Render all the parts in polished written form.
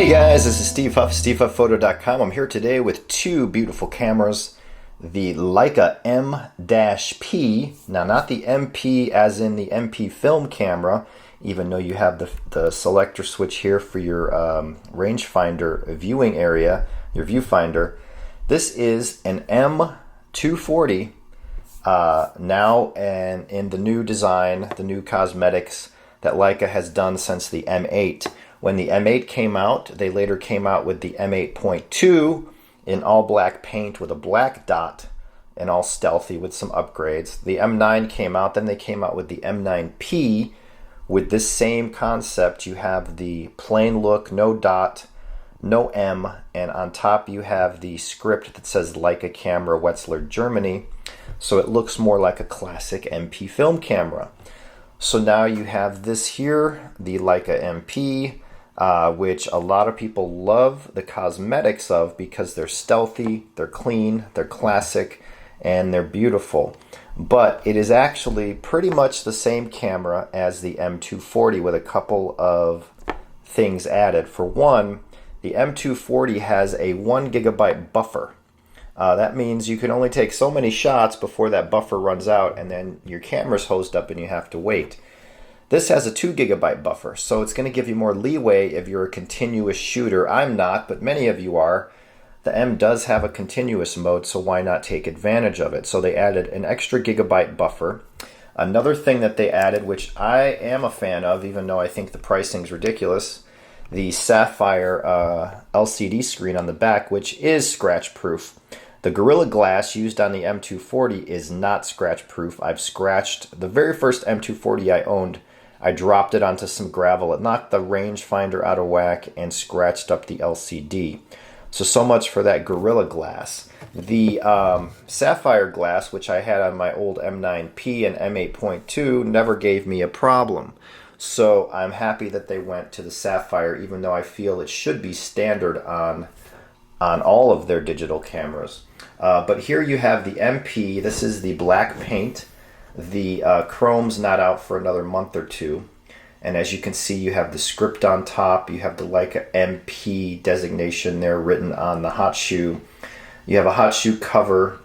Hey guys, this is Steve Huff, SteveHuffPhoto.com. I'm here today with two beautiful cameras. The Leica M-P, now not the MP as in the MP film camera, even though you have the selector switch here for your rangefinder viewing area, your viewfinder. This is an M-240 now, and in the new design, the new cosmetics that Leica has done since the M8. When the M8 came out, they later came out with the M8.2 in all black paint with a black dot and all stealthy with some upgrades. The M9 came out, then they came out with the M9P with this same concept. You have the plain look, no dot, no M, and on top you have the script that says Leica Camera, Wetzlar, Germany. So it looks more like a classic MP film camera. So now you have this here, the Leica MP, which a lot of people love the cosmetics of because they're stealthy, they're clean, they're classic, and they're beautiful. But it is actually pretty much the same camera as the M240 with a couple of things added. For one, the M240 has a 1 GB buffer. That means you can only take so many shots before that buffer runs out, and then your camera's hosed up and you have to wait. This has a 2 GB buffer, so it's going to give you more leeway if you're a continuous shooter. I'm not, but many of you are. The M does have a continuous mode, so why not take advantage of it? So they added an extra gigabyte buffer. Another thing that they added, which I am a fan of, even though I think the pricing's ridiculous, the sapphire LCD screen on the back, which is scratch proof. The Gorilla Glass used on the M240 is not scratch proof. I've scratched the very first M240 I owned. I dropped it onto some gravel. It knocked the rangefinder out of whack and scratched up the LCD. So much for that Gorilla Glass. The sapphire glass, which I had on my old M9P and M8.2, never gave me a problem. So I'm happy that they went to the sapphire, even though I feel it should be standard on all of their digital cameras. But here you have the MP. This is the black paint. The chrome's not out for another month or two. And as you can see, you have the script on top. You have the Leica MP designation there written on the hot shoe. You have a hot shoe cover.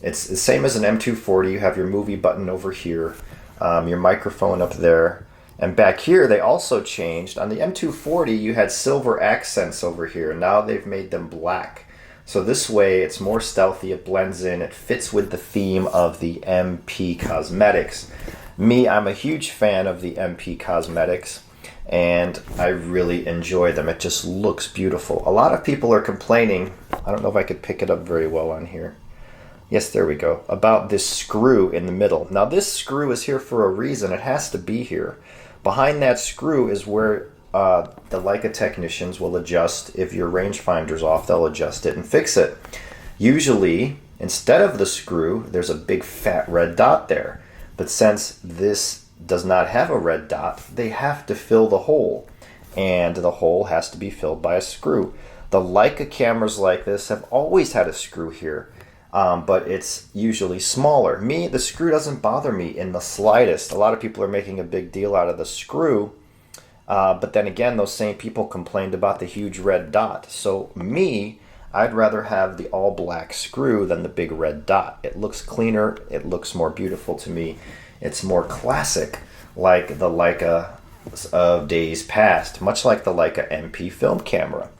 It's the same as an M240. You have your movie button over here, your microphone up there. And back here, they also changed. On the M240, you had silver accents over here. Now they've made them black. So this way, it's more stealthy, it blends in, it fits with the theme of the MP cosmetics. Me, I'm a huge fan of the MP cosmetics, and I really enjoy them. It just looks beautiful. A lot of people are complaining, I don't know if I could pick it up very well on here. Yes, there we go, about this screw in the middle. Now this screw is here for a reason. It has to be here. Behind that screw is where the Leica technicians will adjust. If your rangefinder's off, they'll adjust it and fix it. Usually, instead of the screw, there's a big fat red dot there. But since this does not have a red dot, they have to fill the hole. And the hole has to be filled by a screw. The Leica cameras like this have always had a screw here. But it's usually smaller. Me, the screw doesn't bother me in the slightest. A lot of people are making a big deal out of the screw. But then again, those same people complained about the huge red dot. So me, I'd rather have the all black screw than the big red dot. It looks cleaner, it looks more beautiful to me. It's more classic, like the Leica of days past, much like the Leica MP film camera.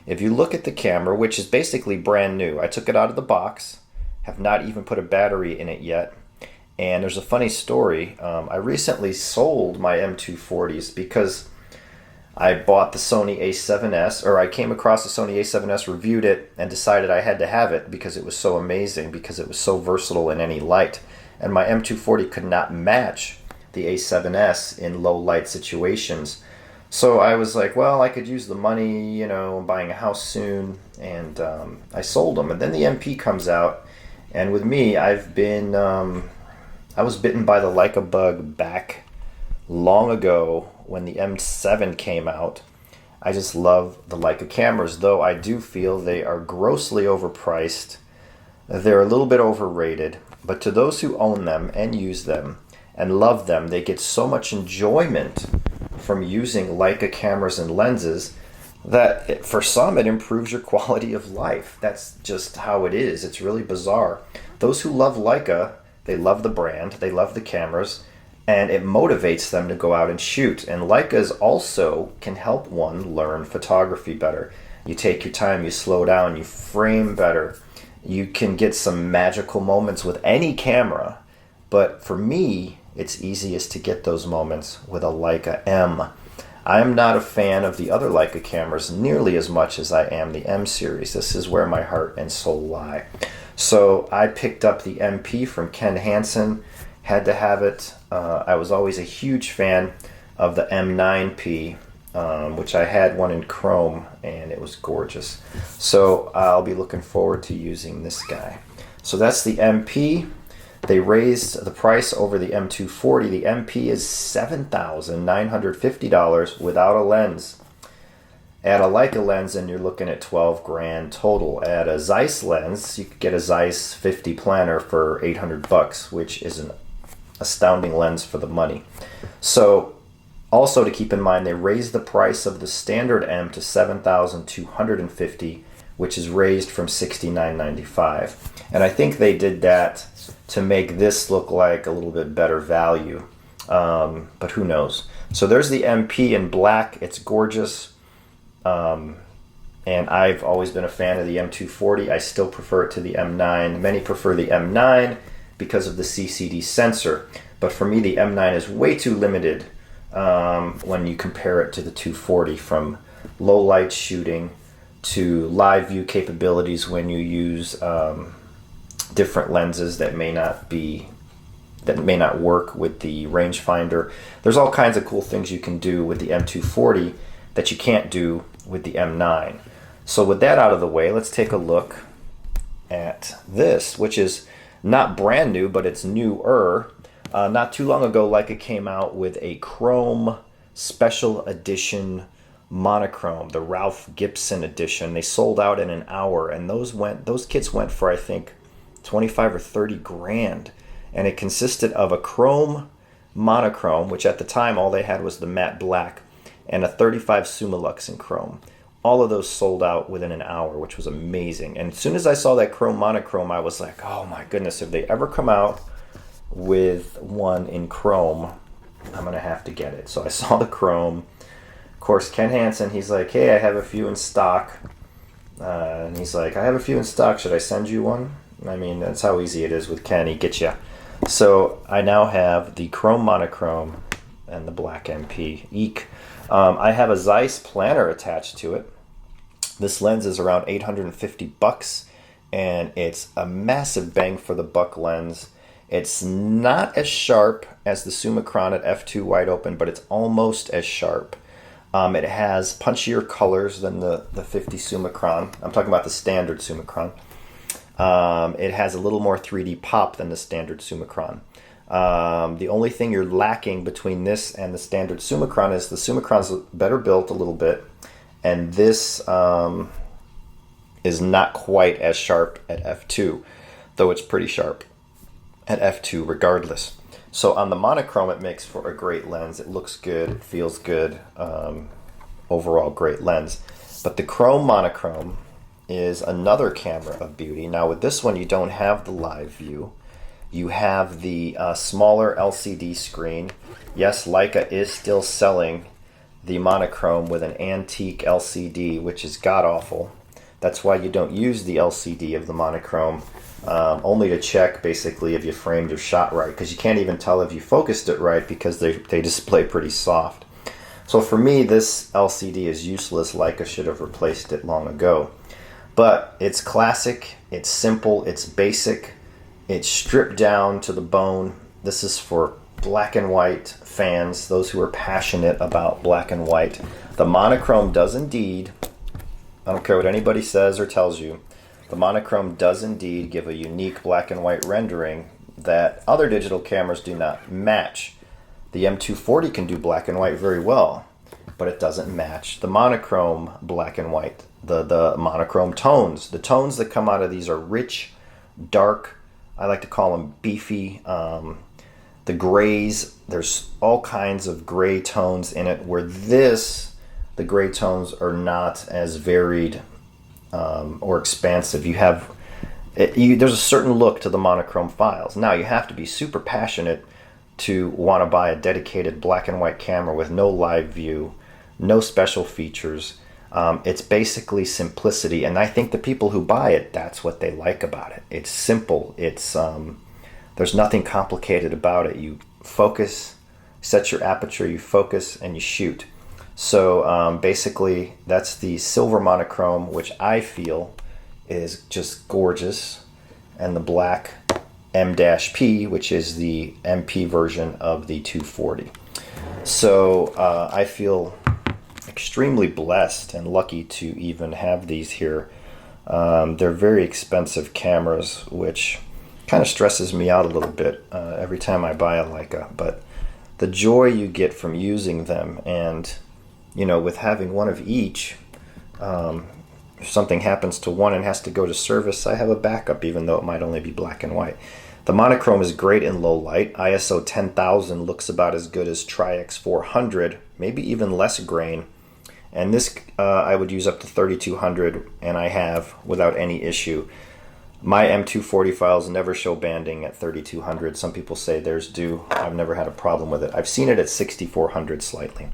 If you look at the camera, which is basically brand new, I took it out of the box, have not even put a battery in it yet. And there's a funny story. I recently sold my M240s because I bought the Sony A7S, or I came across the Sony A7S, reviewed it, and decided I had to have it because it was so amazing, because it was so versatile in any light. And my M240 could not match the A7S in low light situations. So I was like, well, I could use the money, you know, I'm buying a house soon, and I sold them. And then the MP comes out, and with me, I was bitten by the Leica bug back long ago when the M7 came out. I just love the Leica cameras, though I do feel they are grossly overpriced. They're a little bit overrated, but to those who own them and use them and love them, they get so much enjoyment from using Leica cameras and lenses that for some it improves your quality of life. That's just how it is. It's really bizarre. Those who love Leica, they love the brand, they love the cameras, and it motivates them to go out and shoot. And Leicas also can help one learn photography better. You take your time, you slow down, you frame better. You can get some magical moments with any camera, but for me, it's easiest to get those moments with a Leica M. I'm not a fan of the other Leica cameras nearly as much as I am the M series. This is where my heart and soul lie. So I picked up the MP from Ken Hansen, had to have it. I was always a huge fan of the M9P, which I had one in chrome, and it was gorgeous. So I'll be looking forward to using this guy. So that's the MP. They raised the price over the M240. The MP is $7,950 without a lens. Add a Leica lens and you're looking at 12 grand total. Add a Zeiss lens, you could get a Zeiss 50 planner for 800 bucks, which is an astounding lens for the money. So also to keep in mind, they raised the price of the standard M to $7,250, which is raised from $6,995. And I think they did that to make this look like a little bit better value, but who knows. So there's the MP in black. It's gorgeous, and I've always been a fan of the M240. I still prefer it to the M9. Many prefer the M9 because of the CCD sensor, but for me the M9 is way too limited when you compare it to the 240, from low light shooting to live view capabilities when you use different lenses that may not work with the rangefinder. There's all kinds of cool things you can do with the M240 that you can't do with the M9. So with that out of the way, let's take a look at this, which is not brand new, but it's newer. Not too long ago, Leica came out with a chrome special edition monochrome, the Ralph Gibson edition. They sold out in an hour, and those kits went for, I think, 25 or 30 grand. And it consisted of a chrome monochrome, which at the time all they had was the matte black, and a 35 Summilux in chrome. All of those sold out within an hour, which was amazing. And as soon as I saw that chrome monochrome, I was like, oh my goodness, if they ever come out with one in chrome, I'm gonna have to get it. So I saw the chrome. Of course, Ken Hansen, he's like, hey, I have a few in stock. And he's like, I have a few in stock, should I send you one? I mean, that's how easy it is with Ken, he gets you. So I now have the chrome monochrome and the black MP. Eek. I have a Zeiss planner attached to it. This lens is around 850 bucks, and it's a massive bang for the buck lens. It's not as sharp as the Summicron at f2 wide open, but it's almost as sharp. It has punchier colors than the 50 Summicron. I'm talking about the standard Summicron. It has a little more 3D pop than the standard Summicron. The only thing you're lacking between this and the standard Summicron is the Summicron's better built a little bit, and this is not quite as sharp at f2, though it's pretty sharp at f2 regardless. So on the monochrome, it makes for a great lens. It looks good, it feels good, overall great lens. But the chrome monochrome is another camera of beauty. Now with this one, you don't have the live view. You have the smaller LCD screen. Yes, Leica is still selling the monochrome with an antique LCD, which is god-awful. That's why you don't use the LCD of the monochrome, only to check basically if you framed your shot right, because you can't even tell if you focused it right because they display pretty soft. So for me, this LCD is useless. Leica should have replaced it long ago. But it's classic, it's simple, it's basic, it's stripped down to the bone. This is for black and white fans, those who are passionate about black and white. The monochrome does indeed, I don't care what anybody says or tells you, the monochrome does indeed give a unique black and white rendering that other digital cameras do not match. The M240 can do black and white very well, but it doesn't match the monochrome black and white. The monochrome tones. The tones that come out of these are rich, dark, I like to call them beefy. The grays, there's all kinds of gray tones in it, where this, the gray tones are not as varied or expansive. You have there's a certain look to the monochrome files. Now you have to be super passionate to want to buy a dedicated black and white camera with no live view, no special features. It's basically simplicity, and I think the people who buy it, that's what they like about it. It's simple. It's there's nothing complicated about it. You focus, set your aperture, you focus, and you shoot. So basically, that's the silver monochrome, which I feel is just gorgeous, and the black M-P, which is the MP version of the 240. So I feel extremely blessed and lucky to even have these here. They're very expensive cameras, which kind of stresses me out a little bit every time I buy a Leica, but the joy you get from using them, and with having one of each, if something happens to one and has to go to service, I have a backup, even though it might only be black and white. The monochrome is great in low light. ISO 10,000 looks about as good as Tri-X 400, maybe even less grain. And this I would use up to 3200, and I have without any issue. My M240 files never show banding at 3200. Some people say theirs do. I've never had a problem with it. I've seen it at 6400 slightly.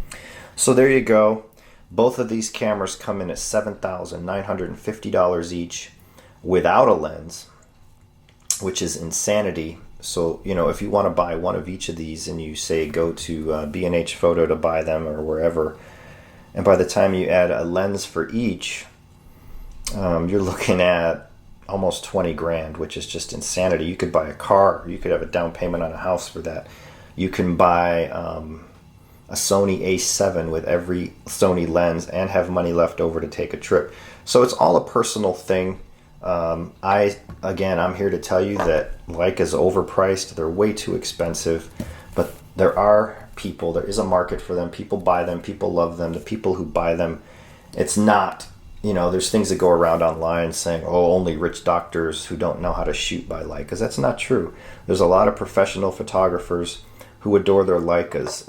So there you go. Both of these cameras come in at $7,950 each without a lens, which is insanity. So, if you want to buy one of each of these and you say go to B&H Photo to buy them or wherever, and by the time you add a lens for each, you're looking at almost 20 grand, which is just insanity. You could buy a car, you could have a down payment on a house for that. You can buy a Sony A7 with every Sony lens and have money left over to take a trip. So it's all a personal thing. I'm here to tell you that Leica's overpriced. They're way too expensive, but there is a market for them. People buy them, people love them. The people who buy them, it's not, there's things that go around online saying, oh, only rich doctors who don't know how to shoot buy Leicas. That's not true. There's a lot of professional photographers who adore their Leicas.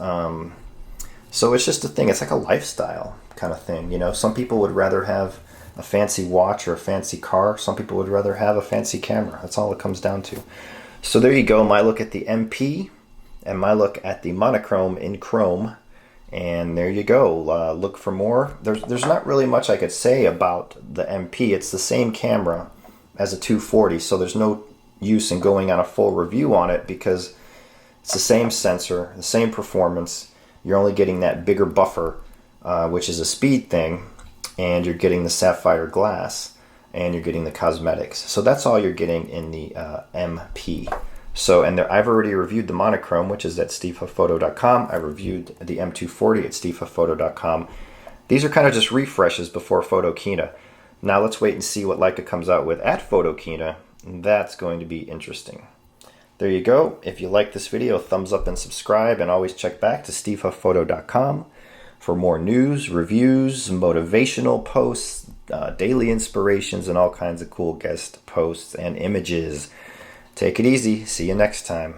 So it's just a thing. It's like a lifestyle kind of thing. Some people would rather have a fancy watch or a fancy car. Some people would rather have a fancy camera. That's all it comes down to. So there you go, my look at the MP and my look at the monochrome in chrome. And there you go. Look for more. There's not really much I could say about the MP. It's the same camera as a 240, so there's no use in going on a full review on it because it's the same sensor, the same performance. You're only getting that bigger buffer, which is a speed thing, and you're getting the sapphire glass, and you're getting the cosmetics. So that's all you're getting in the MP. So, and I've already reviewed the monochrome, which is at stevehoughphoto.com. I reviewed the M240 at stevehoughphoto.com. These are kind of just refreshes before Photokina. Now let's wait and see what Leica comes out with at Photokina. That's going to be interesting. There you go. If you like this video, thumbs up and subscribe, and always check back to stevehoughphoto.com for more news, reviews, motivational posts, daily inspirations, and all kinds of cool guest posts and images. Take it easy. See you next time.